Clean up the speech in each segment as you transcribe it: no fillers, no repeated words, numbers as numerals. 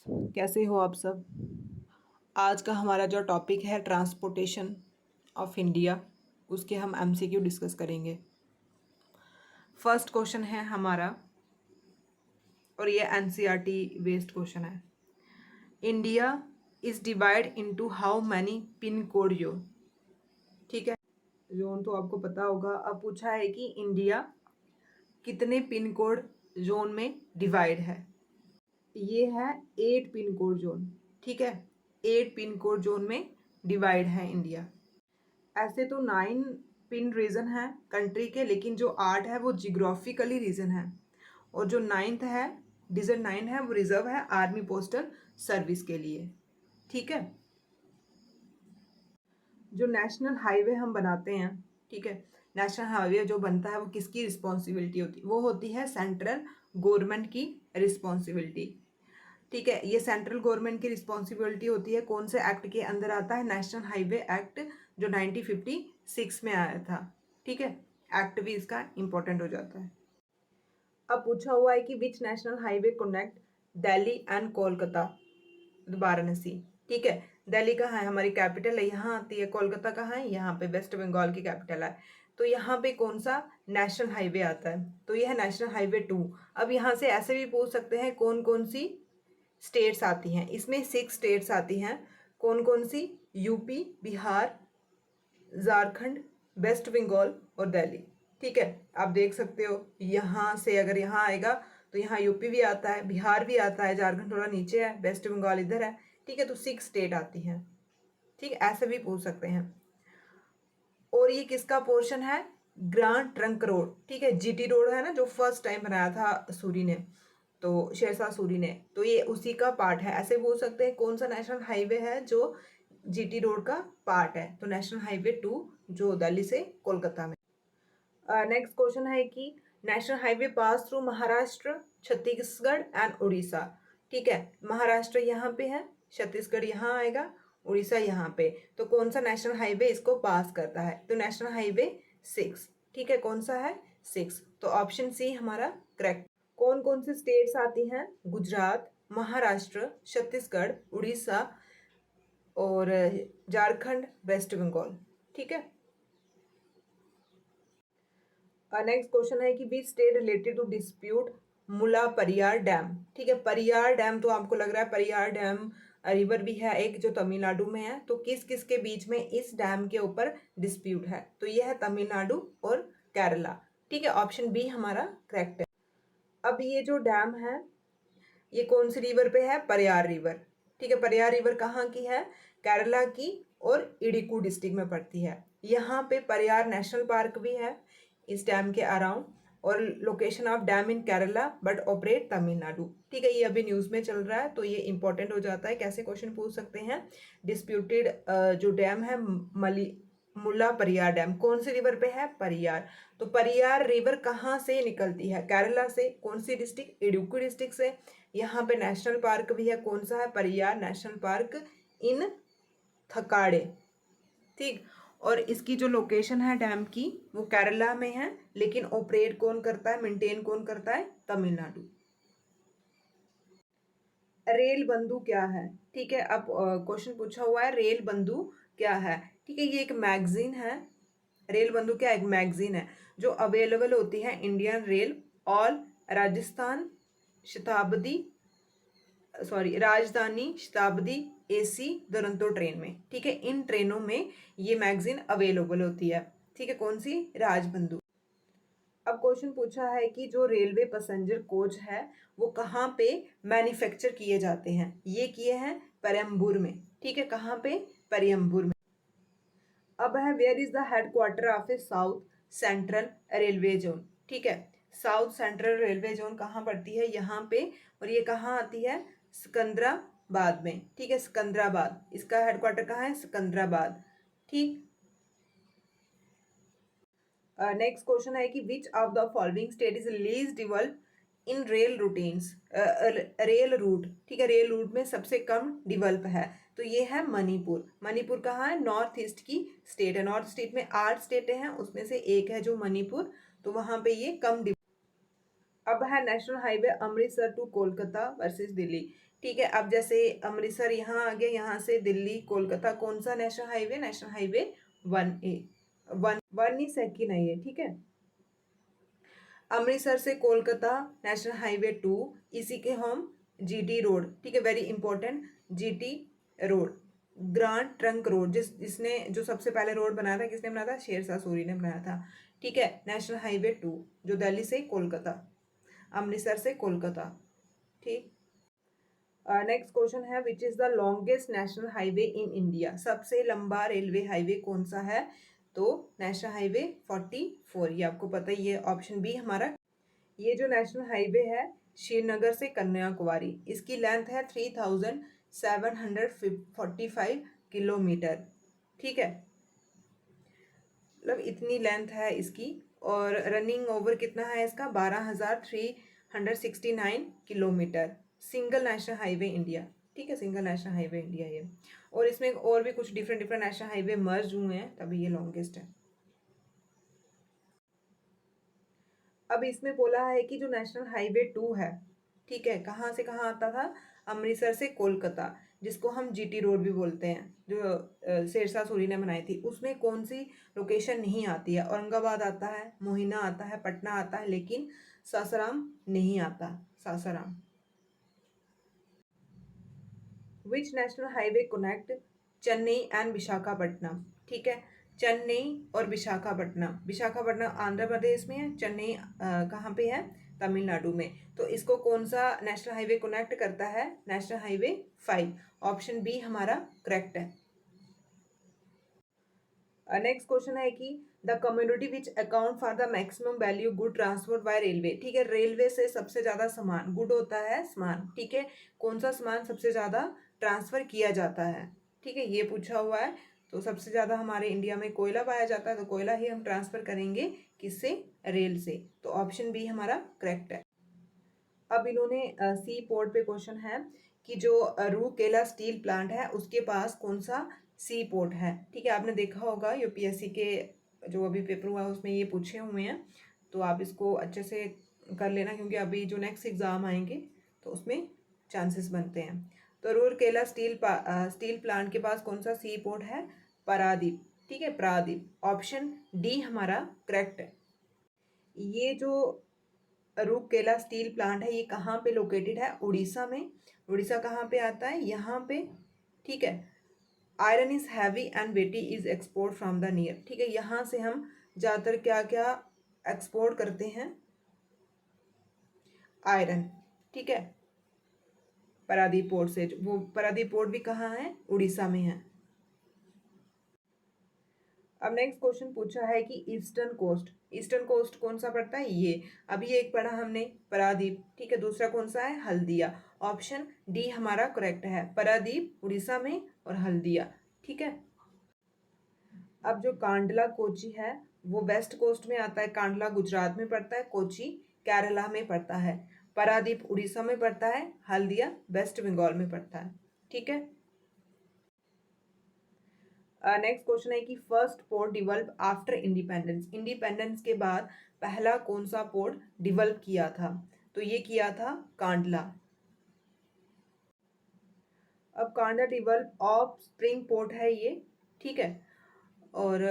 कैसे हो आप सब। आज का हमारा जो टॉपिक है ट्रांसपोर्टेशन ऑफ इंडिया, उसके हम एमसीक्यू डिस्कस करेंगे। फर्स्ट क्वेश्चन है हमारा और ये एनसीईआरटी बेस्ड क्वेश्चन है। India is divide into how many pin code zone. ठीक है, जोन तो आपको पता होगा। अब पूछा है कि इंडिया कितने पिन कोड जोन में डिवाइड है। ये है 8 पिन कोड जोन। ठीक है, 8 पिन कोड जोन में डिवाइड है इंडिया। ऐसे तो 9 पिन रीजन है कंट्री के, लेकिन जो 8 है वो जियोग्राफिकली रीजन है, और जो 9th है, डिजिट 9 है, वो रिजर्व है आर्मी पोस्टल सर्विस के लिए। ठीक है, जो नेशनल हाईवे हम बनाते हैं, ठीक है, नेशनल हाईवे जो बनता है वो किसकी रिस्पॉन्सिबिलिटी होती है? वो होती है सेंट्रल गवर्नमेंट की रिस्पॉन्सिबिलिटी। ठीक है, ये सेंट्रल गवर्नमेंट की रिस्पॉन्सिबिलिटी होती है। कौन से एक्ट के अंदर आता है? नेशनल हाईवे एक्ट, जो 1956 में आया था। ठीक है, एक्ट भी इसका इंपॉर्टेंट हो जाता है। अब पूछा हुआ है कि which national highway connect Delhi and Kolkata Varanasi. ठीक है, दिल्ली कहाँ है? हमारी कैपिटल है, यहाँ आती है। कोलकाता कहाँ है? यहाँ पे, वेस्ट बंगाल की कैपिटल है। तो यहाँ पे कौन सा नेशनल हाईवे आता है? तो यह है नेशनल हाईवे 2। अब यहाँ से ऐसे भी पूछ सकते हैं कौन कौन सी स्टेट्स आती हैं। इसमें 6 स्टेट्स आती हैं। कौन कौन सी? यूपी, बिहार, झारखंड, वेस्ट बंगाल और दिल्ली। ठीक है, आप देख सकते हो यहाँ से अगर यहाँ आएगा तो यहाँ यूपी भी आता है, बिहार भी आता है, झारखंड थोड़ा नीचे है, वेस्ट बंगाल इधर है। ठीक है, तो 6 स्टेट आती हैं। ठीक, ऐसे भी पूछ सकते हैं। और ये किसका पोर्शन है? Grand trunk road. ठीक है, जीटी रोड है ना, जो फर्स्ट टाइम बनाया था सूरी ने, तो शेरशाह सूरी ने, तो ये उसी का पार्ट है। ऐसे बोल सकते हैं कौन सा नेशनल हाईवे है जो जीटी रोड का पार्ट है? तो नेशनल हाईवे 2, जो दिल्ली से कोलकाता में। नेक्स्ट क्वेश्चन है कि national highway pass through Maharashtra, Chhattisgarh and Orissa. ठीक है, महाराष्ट्र यहाँ पे है, छत्तीसगढ़ यहाँ आएगा, उड़ीसा यहाँ पे। तो कौन सा नेशनल हाईवे इसको पास करता है? तो नेशनल हाईवे 6। ठीक है, कौन सा है? 6। तो ऑप्शन सी हमारा करेक्ट। कौन कौन सी स्टेट्स आती हैं? गुजरात, महाराष्ट्र, छत्तीसगढ़, उड़ीसा और झारखंड, वेस्ट बंगाल। ठीक है, नेक्स्ट क्वेश्चन है कि बीच स्टेट रिलेटेड टू डिस्प्यूट मुला परियार डैम। ठीक है, परियार डैम तो आपको लग रहा है, परियार डैम रिवर भी है एक जो तमिलनाडु में है। तो किस किस के बीच में इस डैम के ऊपर डिस्प्यूट है? तो यह है तमिलनाडु और केरला। ठीक है, ऑप्शन बी हमारा करेक्ट है। अब ये जो डैम है ये कौन सी रिवर पे है? परियार रिवर। ठीक है, परियार रिवर कहाँ की है? केरला की, और इडुक्की डिस्ट्रिक्ट में पड़ती है। यहाँ पे परियार नेशनल पार्क भी है इस डैम के अराउंड, और location of dam in Kerala but operate Tamil Nadu. ठीक है, ये अभी न्यूज में चल रहा है, तो ये इंपॉर्टेंट हो जाता है। कैसे क्वेश्चन पूछ सकते हैं? डिस्प्यूटेड जो डैम है मुल्ला परियार डैम कौन सी रिवर पे है? परियार। तो परियार रिवर कहाँ से निकलती है? केरला से। कौन सी डिस्ट्रिक्ट? इडुक्की डिस्ट्रिक्ट से। यहाँ पे नेशनल पार्क भी है, कौन सा है? परियार नेशनल पार्क इन थकाड़े। ठीक, और इसकी जो लोकेशन है डैम की वो केरला में है, लेकिन ऑपरेट कौन करता है, मेंटेन कौन करता है? तमिलनाडु। रेल बंधु क्या है? ठीक है, अब क्वेश्चन पूछा हुआ है रेल बंधु क्या है। ठीक है, ये एक मैगजीन है। रेल बंधु क्या? एक मैगजीन है जो अवेलेबल होती है इंडियन रेल ऑल राजस्थान शताब्दी, सॉरी, राजधानी शताब्दी एसी दुरंतो ट्रेन में। ठीक है, इन ट्रेनों में ये मैगजीन अवेलेबल होती है। ठीक है, कौन सी? राजबंधु। अब क्वेश्चन पूछा है कि जो रेलवे पैसेंजर कोच है वो कहाँ पे मैन्युफैक्चर किए जाते हैं? ये किए हैं पेरम्बूर में। ठीक है, कहाँ पे? पेरम्बूर में। अब है where is the headquarter of a south central railway zone. ठीक है, साउथ सेंट्रल रेलवे जोन कहाँ पड़ती है? यहाँ पे। और ये कहाँ आती है? सिकंदराबाद में। ठीक है, सिकंदराबाद, इसका हेडक्वार्टर कहाँ है? सिकंदराबाद। ठीक, नेक्स्ट क्वेश्चन है कि which of the following state is least developed in rail routines, rail route. ठीक है, रेल रूट में सबसे कम डेवलप है, तो ये है मणिपुर। मणिपुर कहाँ है? नॉर्थ ईस्ट की स्टेट है। नॉर्थ ईस्ट में 8 स्टेटें हैं, उसमें से एक है जो मणिपुर, तो वहां पे ये कम। अब है national highway Amritsar to Kolkata versus Delhi. ठीक है। अब जैसे अमृतसर यहाँ आ गया, यहाँ से दिल्ली कोलकाता, कौन सा national highway? National highway 1A, 1 ही सेकंड है ये, ठीक है। अमृतसर से कोलकाता नेशनल हाईवे 2, इसी के हम जीटी रोड, ठीक है, very important, GT road, grand trunk road, जिसने जो सबसे पहले रोड बनाया था, किसने बनाया था? शेरशाह सूरी ने बनाया था, ठीक है। नेशनल हाईवे 2 जो दिल्ली से कोलकाता, अमृतसर से कोलकाता, ठीक। नेक्स्ट क्वेश्चन है, which is the longest national highway in India? सबसे लंबा रेलवे हाईवे कौन सा है? तो नेशनल हाईवे 44, ये आपको पता ही है, ऑप्शन बी हमारा। ये जो नेशनल हाईवे है श्रीनगर से कन्याकुमारी, इसकी लेंथ है 3745 किलोमीटर, ठीक है, मतलब इतनी लेंथ है इसकी। और रनिंग ओवर कितना है इसका? 12,369 kilometre, single national highway India, ठीक है, सिंगल नेशनल हाईवे इंडिया ये। और इसमें और भी कुछ डिफरेंट डिफरेंट नेशनल हाईवे मर्ज हुए हैं, तभी ये लॉन्गेस्ट है। अब इसमें बोला है कि जो नेशनल हाईवे 2 है, ठीक है, कहाँ से कहाँ आता था? अमृतसर से कोलकाता, जिसको हम जीटी रोड भी बोलते हैं, जो शेरशाह सूरी ने बनाई थी, उसमें कौन सी लोकेशन नहीं आती है? औरंगाबाद आता है, मोहिना आता है, पटना आता है, लेकिन सासाराम नहीं आता, Sasaram. Which national highway connect Chennai and Visakhapatnam, ठीक है, चेन्नई और विशाखापट्टनम, विशाखापट्टनम आंध्र प्रदेश में है, चेन्नई कहाँ पे है? तमिलनाडु में। तो इसको कौन सा नेशनल हाईवे कनेक्ट करता है? नेशनल हाईवे 5, ऑप्शन बी हमारा करेक्ट है। नेक्स्ट क्वेश्चन है कि the community which account for the maximum value good transport bye railway, ठीक है, रेलवे से सबसे ज्यादा सामान, गुड होता है सामान, ठीक है, कौन सा सामान सबसे ज्यादा ट्रांसफर किया जाता है? ठीक है, ये पूछा हुआ है। तो सबसे ज्यादा हमारे इंडिया में कोयला पाया जाता है, तो कोयला ही हम ट्रांसफर करेंगे, किससे? रेल से। तो ऑप्शन बी हमारा करेक्ट है। अब इन्होंने सी पोर्ट पे क्वेश्चन है कि जो रूरकेला स्टील प्लांट है उसके पास कौन सा सी पोर्ट है, ठीक है, आपने देखा होगा यूपीएससी के जो अभी पेपर हुआ है उसमें ये पूछे हुए हैं, तो आप इसको अच्छे से कर लेना, क्योंकि अभी जो नेक्स्ट एग्जाम आएंगे तो उसमें चांसेस बनते हैं। तो रूरकेला स्टील प्लांट के पास कौन सा सी पोर्ट है? पारादीप, ठीक है, पारादीप, ऑप्शन डी हमारा करेक्ट है। ये जो रूरकेला स्टील प्लांट है ये कहाँ पे लोकेटेड है? उड़ीसा में। उड़ीसा कहाँ पे आता है? यहाँ पे, ठीक है। Iron is heavy and weighty is export from the near, ठीक है, यहाँ से हम ज़्यादातर क्या क्या एक्सपोर्ट करते हैं? आयरन, ठीक है, पारादीप पोर्ट से। वो पारादीप पोर्ट भी कहाँ है? उड़ीसा में है। अब नेक्स्ट क्वेश्चन पूछा है कि ईस्टर्न कोस्ट, ईस्टर्न कोस्ट कौन सा पड़ता है? ये अभी एक पढ़ा हमने, पारादीप, ठीक है, दूसरा कौन सा है? हल्दिया, ऑप्शन डी हमारा करेक्ट है, पारादीप उड़ीसा में और हल्दिया, ठीक है। अब जो कांडला कोची है वो वेस्ट कोस्ट में आता है, कांडला गुजरात में पड़ता है, कोची केरला में पड़ता है, पारादीप उड़ीसा में पड़ता है, हल्दिया वेस्ट बंगाल में पड़ता है, ठीक है। नेक्स्ट क्वेश्चन है कि first port develop after independence, independence के बाद पहला कौन सा पोर्ट डिवेल्प किया था? तो ये किया था कांडला। अब Kandla develop of spring port है ये, ठीक है, और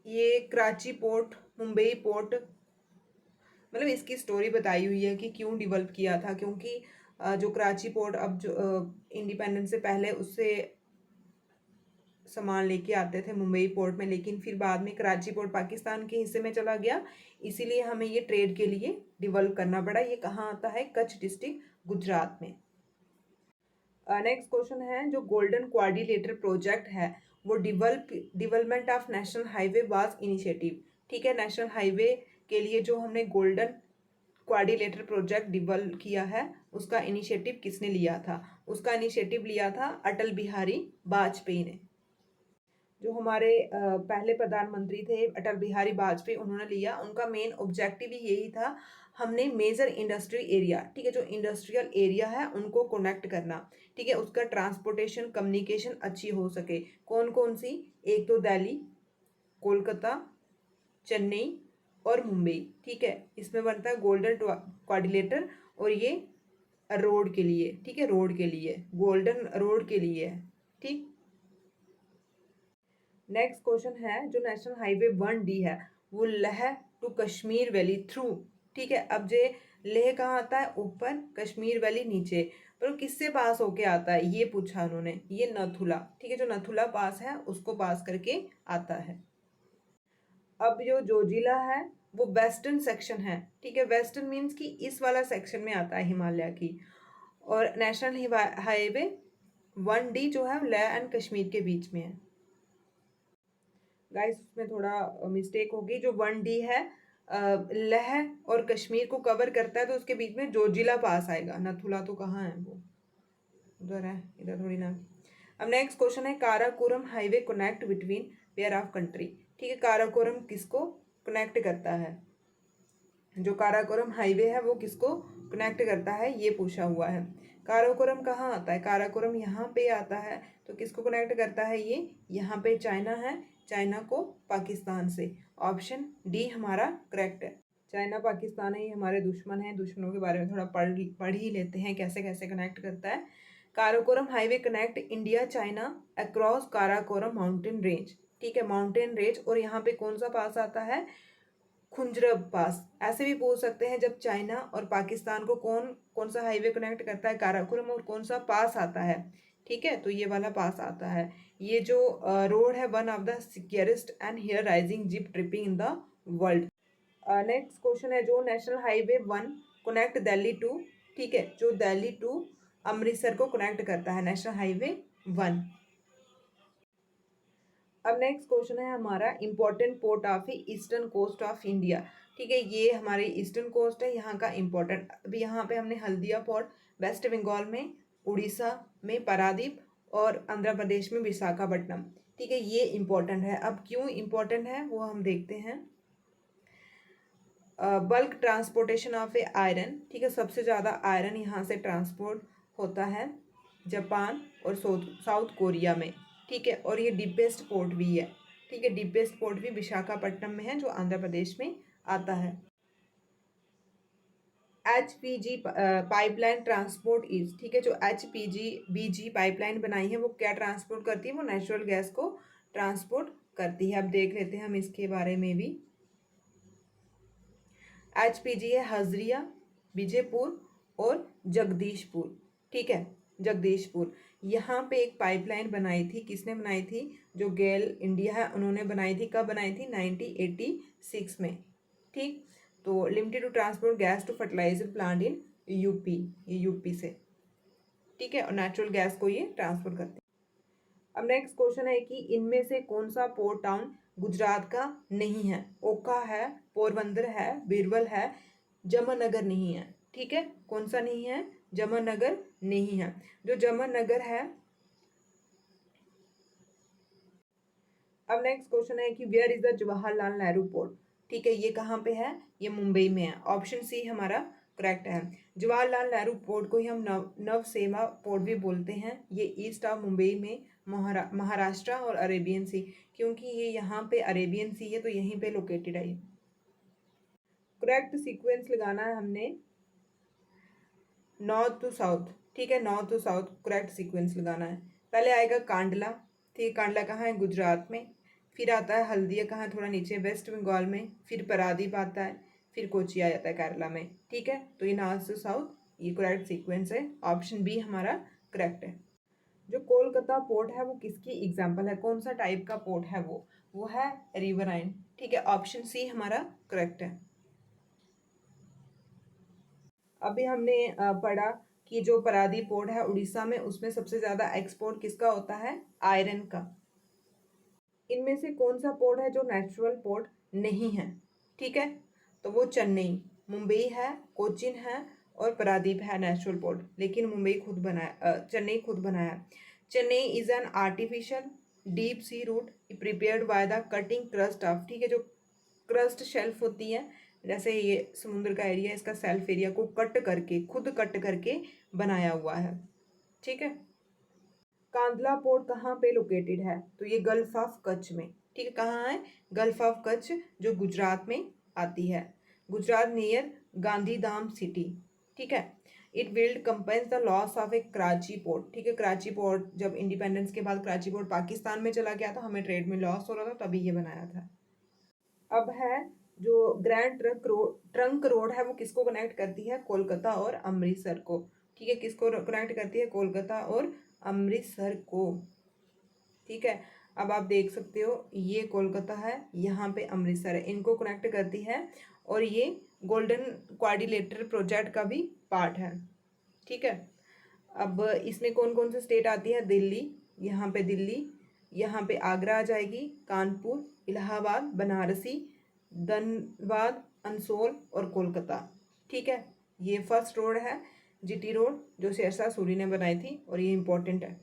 ये कराची पोर्ट, मुंबई पोर्ट, मतलब इसकी स्टोरी बताई हुई है कि क्यों डिवेल्प किया था, क्योंकि जो कराची पोर्ट अब जो इंडिपेंडेंस से पहले उससे सामान लेके आते थे मुंबई पोर्ट में, लेकिन फिर बाद में कराची पोर्ट पाकिस्तान के हिस्से में चला गया, इसीलिए हमें ये ट्रेड के लिए डिवेल्प करना पड़ा। ये कहाँ आता है? कच्छ डिस्ट्रिक्ट, गुजरात में। नेक्स्ट क्वेश्चन है, जो गोल्डन क्वाड्रिलेटरल प्रोजेक्ट है वो development of national highway was initiative, ठीक है, नेशनल हाईवे के लिए जो हमने गोल्डन क्वाड्रिलेटरल प्रोजेक्ट डिवेल्प किया है उसका इनिशिएटिव किसने लिया था? उसका इनिशिएटिव लिया था अटल बिहारी वाजपेयी ने। जो हमारे पहले प्रधानमंत्री थे अटल बिहारी वाजपेयी, उन्होंने लिया, उनका मेन ऑब्जेक्टिव ही यही था, हमने मेजर इंडस्ट्री एरिया, ठीक है, जो इंडस्ट्रियल एरिया है उनको कनेक्ट करना, ठीक है, उसका ट्रांसपोर्टेशन कम्युनिकेशन अच्छी हो सके। कौन कौन सी? एक तो दिल्ली, कोलकाता, चेन्नई और मुंबई, ठीक है, इसमें बनता है गोल्डन क्वाड्रिलेटर। और ये रोड के लिए, ठीक है, रोड के लिए, गोल्डन रोड के लिए, ठीक। नेक्स्ट क्वेश्चन है जो नेशनल हाईवे 1D है वो Leh to Kashmir valley through, ठीक है। अब जे लेह कहाँ आता है, ऊपर, कश्मीर वैली नीचे, पर वो किससे पास होके आता है ये पूछा उन्होंने, ये नथुला, ठीक है, जो नथुला पास है उसको पास करके आता है। अब जो जोजिला है वो वेस्टर्न सेक्शन है, ठीक है, वेस्टर्न मीन्स कि इस वाला सेक्शन में आता है हिमालय की। और नेशनल हाईवे 1D जो है लेह एंड कश्मीर के बीच में है। गाइस उसमें थोड़ा मिस्टेक होगी, जो 1D है लेह और कश्मीर को कवर करता है तो उसके बीच में जोजिला पास आएगा, नथुला तो कहाँ है, वो उधर है, इधर थोड़ी ना। अब नेक्स्ट क्वेश्चन है Karakoram highway connect between pair of country, ठीक है, काराकोरम किसको कनेक्ट करता है, जो काराकोरम हाईवे है वो किसको कनेक्ट करता है ये पूछा हुआ है। काराकोरम कहाँ आता है, काराकोरम यहाँ पे आता है, तो किसको कनेक्ट करता है ये, यहाँ पे चाइना है, चाइना को पाकिस्तान से। ऑप्शन डी हमारा करेक्ट है। चाइना पाकिस्तान है, ये हमारे दुश्मन है, दुश्मनों के बारे में थोड़ा पढ़ ही लेते हैं कैसे कैसे कनेक्ट करता है। Karakoram highway connect India China across Karakoram mountain range, ठीक है, माउंटेन रेंज। और यहाँ पे कौन सा पास आता है, खुंजरब पास। ऐसे भी पूछ सकते हैं जब चाइना और पाकिस्तान को कौन कौन सा हाईवे कनेक्ट करता है, काराकोरम, और कौन सा पास आता है, ठीक है, तो ये वाला पास आता है। ये जो रोड है one of the securest and hair raising jeep tripping in the world. Next question है जो national highway 1 connect Delhi to, ठीक है, जो दिल्ली टू अमृतसर को कनेक्ट करता है, नेशनल हाईवे 1। अब नेक्स्ट क्वेश्चन है हमारा important port of eastern coast of India, ठीक है, ये हमारे ईस्टर्न कोस्ट है, यहाँ का इंपॉर्टेंट। अभी यहाँ पे हमने हल्दिया पोर्ट, वेस्ट बंगाल में, उड़ीसा में पारादीप, और आंध्र प्रदेश में विशाखापट्टनम, ठीक है, ये इंपॉर्टेंट है। अब क्यों इंपॉर्टेंट है वो हम देखते हैं। Bulk transportation of A iron, ठीक है, सबसे ज़्यादा आयरन यहाँ से ट्रांसपोर्ट होता है जापान और साउथ कोरिया में, ठीक है, और ये डीपेस्ट पोर्ट भी है, ठीक है, डीपेस्ट पोर्ट भी विशाखापट्टनम में है जो आंध्र प्रदेश में आता है। HPG पाइपलाइन ट्रांसपोर्ट इज, ठीक है, जो HPG पाइपलाइन बनाई है वो क्या ट्रांसपोर्ट करती है, वो नेचुरल गैस को ट्रांसपोर्ट करती है। अब देख लेते हैं हम इसके बारे में भी। HPG है हजरिया, विजयपुर और जगदीशपुर, ठीक है, जगदीशपुर। यहाँ पे एक पाइपलाइन बनाई थी, किसने बनाई थी, जो गेल इंडिया है उन्होंने बनाई थी। कब बनाई थी, 1986 में, ठीक। तो limited to transport gas to fertiliser plant in UP, ये यूपी से, ठीक है, और नेचुरल गैस को ये ट्रांसफर करते हैं। अब नेक्स्ट क्वेश्चन है कि इनमें से कौन सा पोर्ट टाउन गुजरात का नहीं है। ओखा है, पोरबंदर है, बीरबल है, जमनगर नहीं है, ठीक है, कौन सा नहीं है, जमनगर नहीं है। जो जमनगर है। अब नेक्स्ट क्वेश्चन है कि where is the Jawaharlal Nehru port, ठीक है, ये कहाँ पे है, ये मुंबई में है। ऑप्शन सी हमारा करेक्ट है। जवाहरलाल नेहरू पोर्ट को ही हम नवसेमा पोर्ट भी बोलते हैं। ये ईस्ट ऑफ मुंबई में महाराष्ट्र और अरेबियन सी, क्योंकि ये यहाँ पे अरेबियन सी है तो यहीं पे लोकेटेड है। करेक्ट सीक्वेंस लगाना है हमने, नॉर्थ टू साउथ, ठीक है, north to south correct sequence लगाना है। पहले आएगा कांडला, ठीक, कांडला कहाँ है, गुजरात में। फिर आता है हल्दिया, कहाँ है, थोड़ा नीचे, वेस्ट बंगाल में। फिर पारादीप आता है, फिर कोची आ जाता है केरला में, ठीक है। तो ये नॉर्थ टू साउथ ये करेक्ट सीक्वेंस है। ऑप्शन बी हमारा करेक्ट है। जो कोलकाता पोर्ट है वो किसकी एग्जाम्पल है, कौन सा टाइप का पोर्ट है वो है रिवराइन, ठीक है। ऑप्शन सी हमारा करेक्ट है। अभी हमने पढ़ा कि जो पारादीप पोर्ट है उड़ीसा में, उसमें सबसे ज्यादा एक्सपोर्ट किसका होता है, आयरन का। इनमें से कौन सा पोर्ट है जो नेचुरल पोर्ट नहीं है, ठीक है, तो वो चेन्नई, मुंबई है, कोचिन है और पारादीप है नेचुरल पोर्ट, लेकिन मुंबई खुद बनाया, चेन्नई खुद बनाया। Chennai is an artificial deep sea route prepared by the cutting crust of, ठीक है, जो क्रस्ट शेल्फ होती है, जैसे ये समुद्र का एरिया, इसका सेल्फ एरिया को कट करके, खुद कट करके बनाया हुआ है, ठीक है। कांदला पोर्ट कहाँ पे लोकेटेड है, तो ये गल्फ ऑफ कच्छ में, ठीक है, कहाँ है, गल्फ ऑफ कच्छ जो गुजरात में आती है, गुजरात नियर गांधीधाम सिटी, ठीक है। It will compensate the loss of a Karachi port, ठीक है। कराची पोर्ट जब इंडिपेंडेंस के बाद कराची पोर्ट पाकिस्तान में चला गया था, हमें ट्रेड में लॉस हो रहा था, तभी ये बनाया था। अब है जो ग्रैंड ट्रंक रोड है वो किसको कनेक्ट करती है, कोलकाता और अमृतसर को, ठीक है। किसको कनेक्ट करती है, कोलकाता और अमृतसर को, ठीक है। अब आप देख सकते हो ये कोलकाता है, यहाँ पे अमृतसर है, इनको कनेक्ट करती है, और ये गोल्डन क्वाड्रिलेटरल प्रोजेक्ट का भी पार्ट है, ठीक है। अब इसमें कौन कौन से स्टेट आती है, दिल्ली, यहाँ पे दिल्ली, यहाँ पे आगरा आ जाएगी, कानपुर, इलाहाबाद, बनारसी, धनबाद, अंसोल और कोलकाता, ठीक है। ये फर्स्ट रोड है जीटी रोड, जो शेरशाह सूरी ने बनाई थी, और ये इंपॉर्टेंट है।